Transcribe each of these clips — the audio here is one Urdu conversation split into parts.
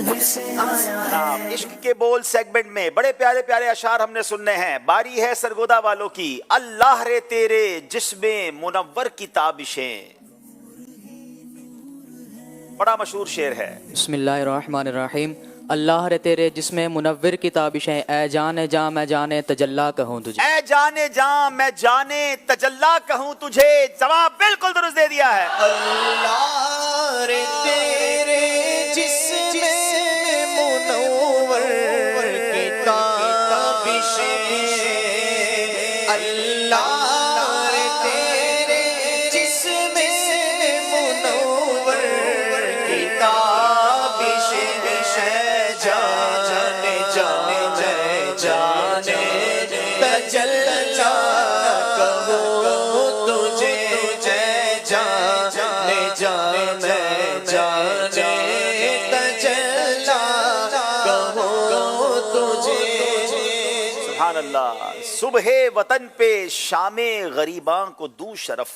عشق کے بول سیگمنٹ میں بڑے پیارے پیارے اشعار ہم نے سننے ہیں. باری ہے سرگودا والوں کی. اللہ رے تیرے جسم منور کی تابشیں. بڑا مشہور شعر ہے. بسم اللہ الرحمن الرحیم. اللہ رے تیرے جسم منور کی تابشیں، اے جان جاں میں جانے تجلا کہوں تجھے. اے جانے جاں میں جانے تجلا کہوں تجھے. جواب بالکل درست دے دیا ہے. اللہ رے تیرے جسم منور کی تابشیں، اللہ رے تیرے جسم منور کی تابشیں، جانے جانے جانے تجلا کہوں تجھے، جانے جانے جانے تجلا کہوں تجھے. سبحان اللہ. صبح وطن پہ شام غریباں کو دوں شرف.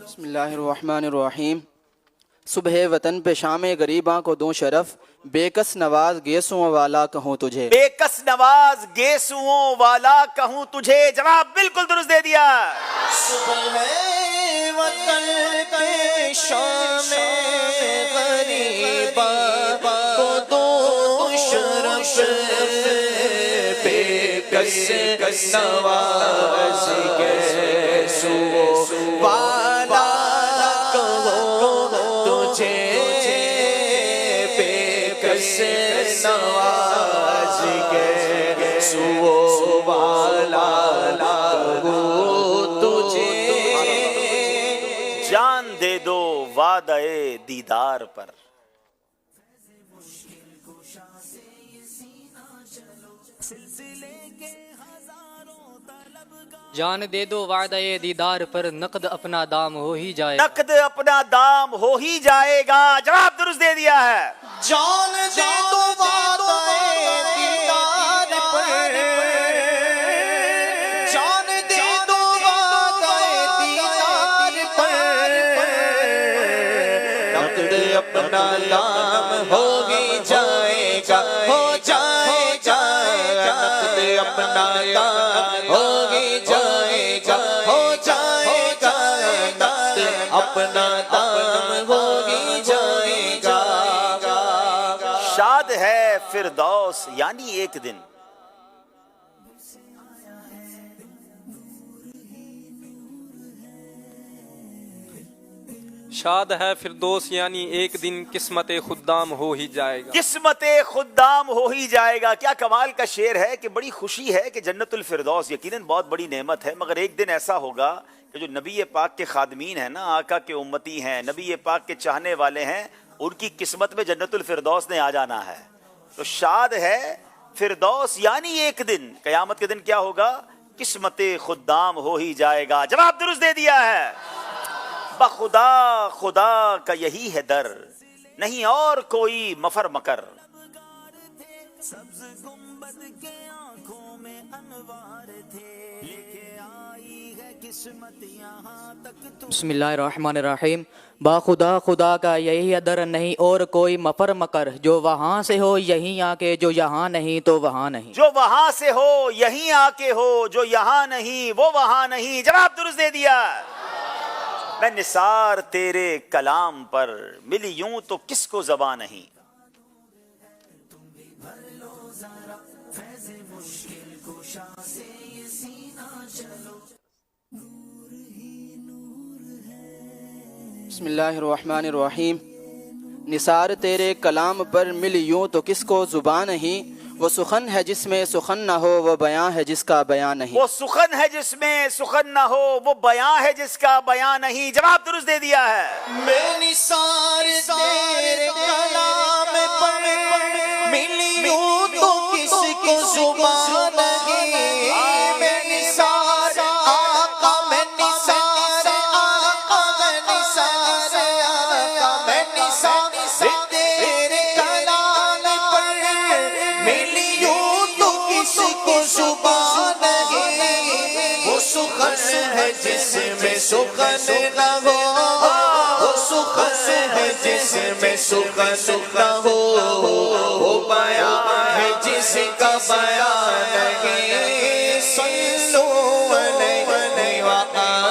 بسم اللہ الرحمن الرحیم. صبح وطن پہ شام غریباں کو دوں شرف، بے کس نواز گیسوں والا کہوں تجھے. بے کس نواز گیسوؤں والا کہوں تجھے. جواب بالکل درست دے دیا. صبح وطن پہ شام غریباں کو دوں شرف، بے کس نواز گیسوں والا کہوں تجھے، بے کس نواز گیسوں والا کہوں تجھے. جان دے دو وعدہ دیدار پر. جان دے دو وعدہ دیدار پر، نقد اپنا دام ہو ہی جائے. نقد اپنا دام ہو ہی جائے گا. جواب درست دے دیا ہے. جان دے دو وعدہ دیدار پر، جان دے دو وعدہ دیدار پر، نقد اپنا دام ہو ہی جائے گا، ہو جائے گا. نقد اپنا دام ہو ہی جائے گا، ہو جائے گا. نقد اپنا دام ہو ہی جائے گا. شاد ہے فردوس یعنی ایک دن. شاد ہے فردوس یعنی ایک دن قسمت خدام ہو ہی جائے گا. قسمت خدام ہو ہی جائے گا. کیا کمال کا شعر ہے کہ بڑی خوشی ہے کہ جنت الفردوس یقیناً بہت بڑی نعمت ہے، مگر ایک دن ایسا ہوگا کہ جو نبی پاک کے خادمین ہیں نا، آقا کے امتی ہیں، نبی پاک کے چاہنے والے ہیں، ان کی قسمت میں جنت الفردوس نے آ جانا ہے. تو شاد ہے فردوس یعنی ایک دن. قیامت کے دن کیا ہوگا؟ قسمت خدام ہو ہی جائے گا. جواب درست دے دیا ہے. بخدا خدا کا یہی ہے در، نہیں اور کوئی مفر مکر. بسم اللہ الرحمن الرحیم. با خدا خدا کا یہی ادر، نہیں اور کوئی مفر مکر. جو وہاں سے ہو یہیں آ کے، جو یہاں نہیں تو وہاں نہیں. جو وہاں سے ہو یہیں آ کے ہو، جو یہاں نہیں وہ وہاں نہیں. جواب درست دے دیا. میں نثار تیرے کلام پر، ملی یوں تو کس کو زبان نہیں. بسم اللہ الرحمن الرحیم. نثار تیرے کلام پر، مل یوں تو کس کو زبان نہیں. وہ سخن ہے جس میں سخن نہ ہو، وہ بیاں ہے جس کا بیاں نہیں. وہ سخن ہے جس میں سخن نہ ہو، وہ بیاں ہے جس کا بیاں نہیں. جواب درست دے دیا ہے. میں نثار تیرے کلام پر، ملی یوں تو کس کو زبان نہیں. میں نثار آقا، میں نثار آقا، میں نثار آقا، میں نثار تیرے کلام پر، ملی یوں تو کس کو زبان نہیں. وہ سخن ہے جس میں سخن نہ ہو، وہ سخن ہے جس میں سخن نہ ہو، وہ بیان ہے جس کا بیان نہیں، صلو علیہ وآلہ،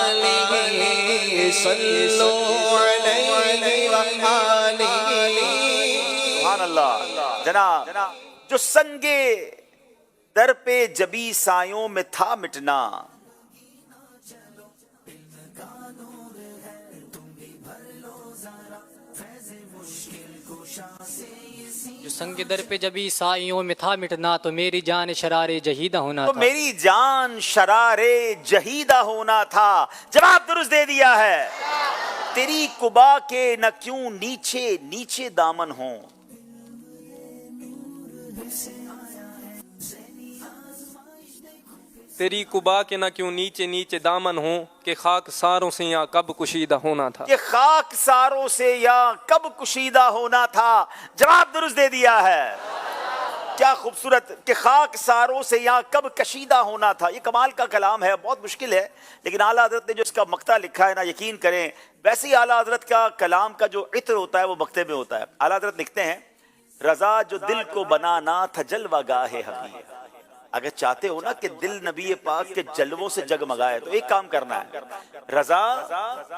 صلو علیہ وآلہ۔ سبحان اللہ۔ جناب جو سنگے در پہ جبی سایوں میں تھا مٹنا، جو سنگ در پہ جبھی سائیوں میں تھا مٹنا، تو میری جان شرار جہیدہ ہونا تو تھا۔ میری جان شرار جہیدہ ہونا تھا۔ جواب درست دے دیا ہے۔ تیری قبا کے نہ کیوں نیچے نیچے دامن ہوں، تیری قبا کے نہ کیوں نیچے نیچے دامن ہوں، کہ خاک ساروں سے یہاں کب کشیدہ ہونا تھا۔ کہ خاک ساروں سے یا کب کشیدہ ہونا تھا۔ جواب درست دے دیا ہے۔ کیا خوبصورت، کہ خاک ساروں سے یا کب کشیدہ ہونا تھا۔ یہ کمال کا کلام ہے، بہت مشکل ہے، لیکن اعلیٰ حضرت نے جو اس کا مقطع لکھا ہے نا، یقین کریں ویسے ہی اعلیٰ حضرت کا کلام کا جو عطر ہوتا ہے وہ مقطع میں ہوتا ہے۔ اعلیٰ حضرت لکھتے ہیں، رضا جو دل کو بنانا تھا جلوہ گاہ حبیب۔ اگر چاہتے ہو نا کہ دل نبی پاک کے جلووں سے جگمگائے تو ایک کام کرنا ہے، رضا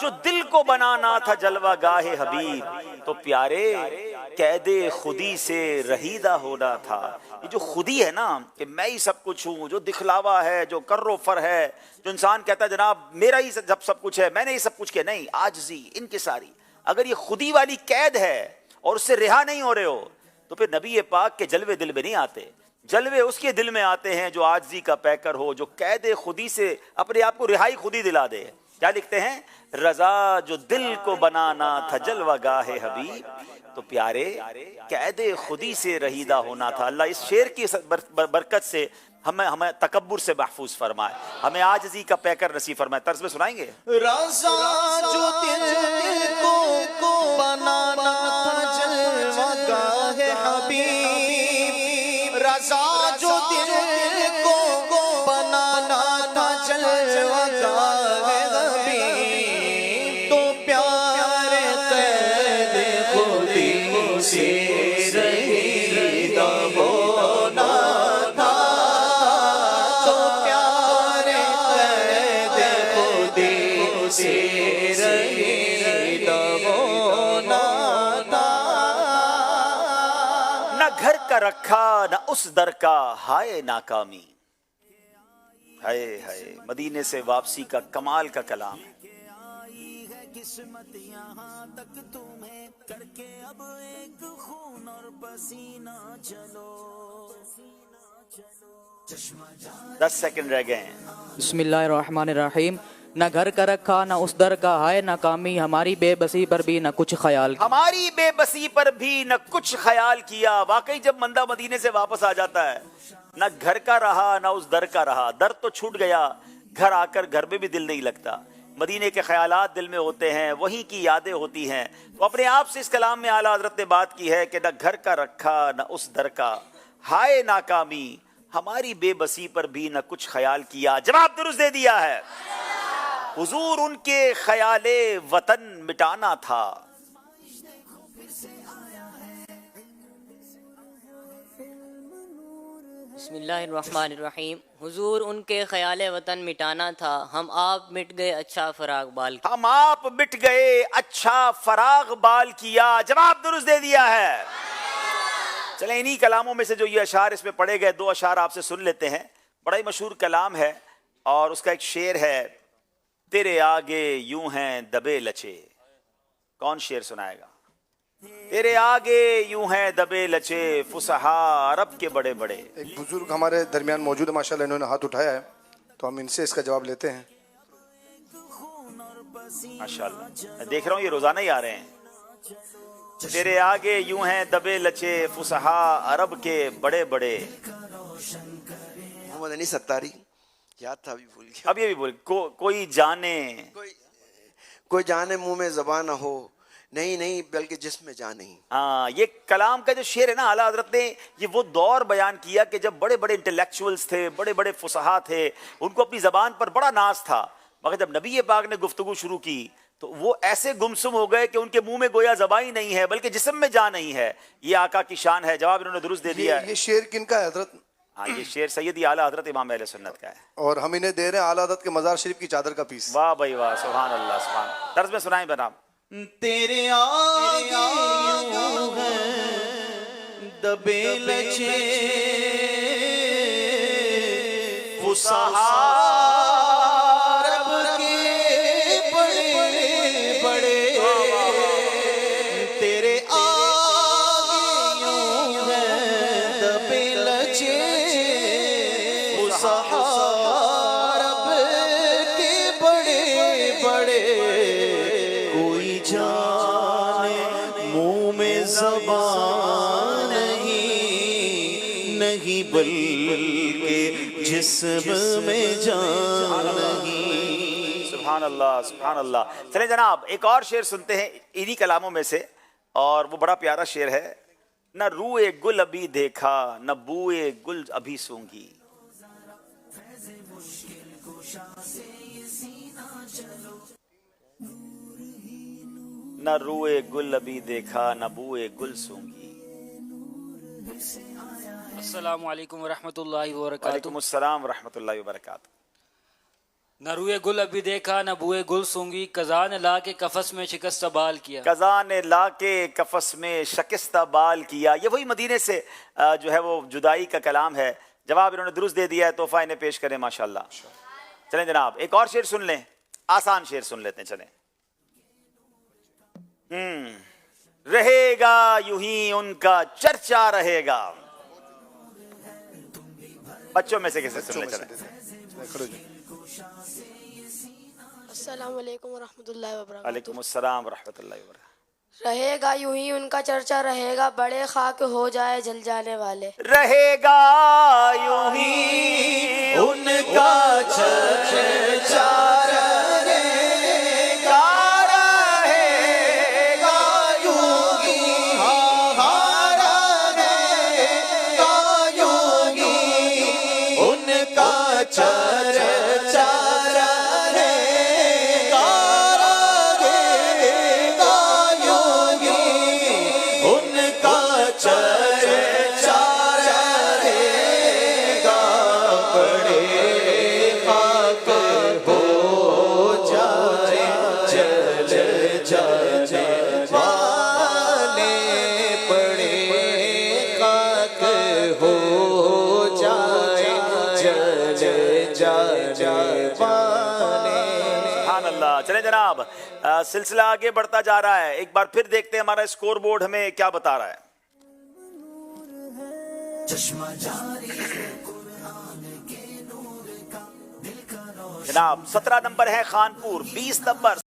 جو دل کو بنانا تھا جلوہ گاہ حبیب، تو پیارے قید خودی سے رہیدہ ہونا تھا۔ یہ جو خودی ہے نا، کہ میں ہی سب کچھ ہوں، جو دکھلاوا ہے، جو کر و فر ہے، جو انسان کہتا ہے جناب میرا ہی سب کچھ ہے، میں نے ہی سب کچھ کیا، نہیں، عاجزی انکساری، اگر یہ خودی والی قید ہے اور اس سے رہا نہیں ہو رہے ہو، تو پھر نبی پاک کے جلوے دل میں نہیں آتے۔ جلوے اس کے دل میں آتے ہیں جو عاجزی کا پیکر ہو، جو قید خودی سے اپنے آپ کو رہائی خودی دلا دے۔ کیا لکھتے ہیں، رضا جو دل کو بنانا تھا جلوہ گاہ حبیب، تو پیارے قید خودی سے رہیدہ ہونا تھا۔ اللہ اس شعر کی برکت سے ہمیں تکبر سے محفوظ فرمائے، ہمیں عاجزی کا پیکر نصیب فرمائے۔ طرز میں سنائیں گے، رضا جو دل کو بنانا تھا جلوہ گاہ حبیب، رضا جو دل کو بنانا تھا جلوہ گاہ حبیب، تو پیارے قید خودی سے رہیدہ ہونا تھا، تو پیارے قید خودی سے رہیدہ ہونا تھا۔ نہ گھر کا رکھا نہ اس در کا ہائے ناکامی۔ ہائے ہائے، مدینے سے واپسی کا کمال کا کلام ہے۔ قسمت یہاں تک تمہیں کر کے اب ایک خون اور پسینہ چلو 10 سیکنڈ رہ گئے ہیں۔ بسم اللہ الرحمن الرحیم۔ نہ گھر کا رکھا نہ اس در کا ہائے ناکامی، ہماری بے بسی پر بھی نہ کچھ خیال کیا۔ ہماری بے بسی پر بھی نہ کچھ خیال کیا۔ واقعی جب بندہ مدینے سے واپس آ جاتا ہے، نہ گھر کا رہا نہ اس در کا رہا۔ در تو چھوٹ گیا، گھر آ کر گھر میں بھی دل نہیں لگتا۔ مدینے کے خیالات دل میں ہوتے ہیں، وہیں کی یادیں ہوتی ہیں۔ تو اپنے آپ سے اس کلام میں اعلیٰ حضرت نے بات کی ہے کہ نہ گھر کا رکھا نہ اس در کا ہائے ناکامی، ہماری بے بسی پر بھی نہ کچھ خیال کیا۔ جواب درست دے دیا ہے۔ حضور ان کے خیال وطن مٹانا تھا۔ بسم اللہ الرحمن الرحیم۔ حضور ان کے خیال وطن مٹانا تھا، ہم آپ مٹ گئے اچھا فراغ بال کیا۔ ہم آپ مٹ گئے اچھا فراغ بال کیا۔ جواب درست دے دیا ہے۔ چلیں انہی کلاموں میں سے جو یہ اشعار اس میں پڑھے گئے، 2 اشعار آپ سے سن لیتے ہیں۔ بڑا ہی مشہور کلام ہے اور اس کا ایک شعر ہے، تیرے آگے یوں ہیں دبے لچے۔ کون شعر سنائے گا؟ تیرے آگے یوں ہیں دبے لچے، فصحاء عرب کے بڑے بڑے۔ ایک بزرگ ہمارے درمیان موجود ہے، ماشاءاللہ انہوں نے ہاتھ اٹھایا ہے، تو ہم ان سے اس کا جواب لیتے ہیں۔ ماشاءاللہ میں دیکھ رہا ہوں یہ روزانہ ہی آ رہے ہیں۔ تیرے آگے یوں ہیں دبے لچے، فصحاء عرب کے بڑے بڑے۔ محمد عنی ستاری یاد تھا، ابھی بھول گیا۔ اب یہ بھی بول، کوئی جانے کوئی جانے منہ میں زبان نہ ہو، نہیں نہیں بلکہ جسم میں جان نہیں. ہاں یہ کلام کا جو شعر ہے نا اعلیٰ حضرت نے یہ وہ دور بیان کیا کہ جب بڑے بڑے انٹلیکچوئلز تھے, بڑے بڑے فصحا تھے, ان کو اپنی زبان پر بڑا ناز تھا, مگر جب نبی پاک نے گفتگو شروع کی تو وہ ایسے گمسم ہو گئے کہ ان کے منہ میں گویا زبان ہی نہیں ہے بلکہ جسم میں جان نہیں ہے. یہ آقا کی شان ہے. جواب انہوں نے درست دے دیا ہے. یہ شعر کن کا ہے حضرت؟ ہاں یہ شعر سیدی اعلیٰ حضرت امام اہل سنت کا ہے. اور ہم انہیں دے رہے ہیں اعلیٰ حضرت کے مزار شریف کی چادر کا پیس. واہ بھائی واہ, سبحان اللہ سبحان. طرز میں سنائیں بنام. تیرے آگے یوں ہے دبے لچے فصحا رب کے بڑے بڑے, تیرے آگے یوں ہے دبے لچے فصحا رب کے بڑے بڑے, کوئی جانے منہ میں زبان نہیں بلکہ جسم میں جان نہیں. سبحان اللہ سبحان اللہ. چلیں جناب ایک اور شعر سنتے ہیں انہی کلاموں میں سے, اور وہ بڑا پیارا شعر ہے. نہ روئے گل ابھی دیکھا نہ بوئے گل ابھی سونگی, نہ روئے گل ابھی دیکھا نہ بوئے گل سونگی. السلام علیکم ورحمۃ اللہ وبرکاتہ. وعلیکم السلام ورحمۃ اللہ وبرکاتہ. نہ روئے گل ابھی دیکھا نہ بوئے گل سونگی, قضا نے لا کے کفس میں شکستہ بال کیا. قضا نے لا کے کفس میں شکستہ بال کیا. یہ وہی مدینے سے جو ہے وہ جدائی کا کلام ہے. جواب انہوں نے درست دے دیا ہے. تحفہ انہیں پیش کریں ماشاءاللہ. چلیں جناب ایک اور شعر سن لیں, آسان شعر سن لیتے ہیں. چلیں. رہے گا یوں ہی ان کا چرچا رہے گا. بچوں میں سے کسی سن لیں. چلیں. السلام علیکم ورحمۃ اللہ وبرکاتہ. وعلیکم السلام ورحمۃ اللہ وبرکاتہ. رہے گا یوں ہی ان کا چرچا رہے گا, بڑے خاک ہو جائے جل جانے والے. رہے گا یوں ہی ان کا چرچا رہے گا, رہے گا یوں ہی, ہاں رہے گا یوں ہی ان کا چرچا رہے گا, رہے گا یوں ہی ان کا چرچا رہے گا. بڑے خاک ہو جائے جل جانے والے, بڑے خاک ہو جائے جل جانے والے. سبحان اللہ. چلیں جناب سلسلہ آگے بڑھتا جا رہا ہے. ایک بار پھر دیکھتے ہیں ہمارا اسکور بورڈ ہمیں کیا بتا رہا ہے. جناب 17 نمبر ہے خانپور, 20 نمبر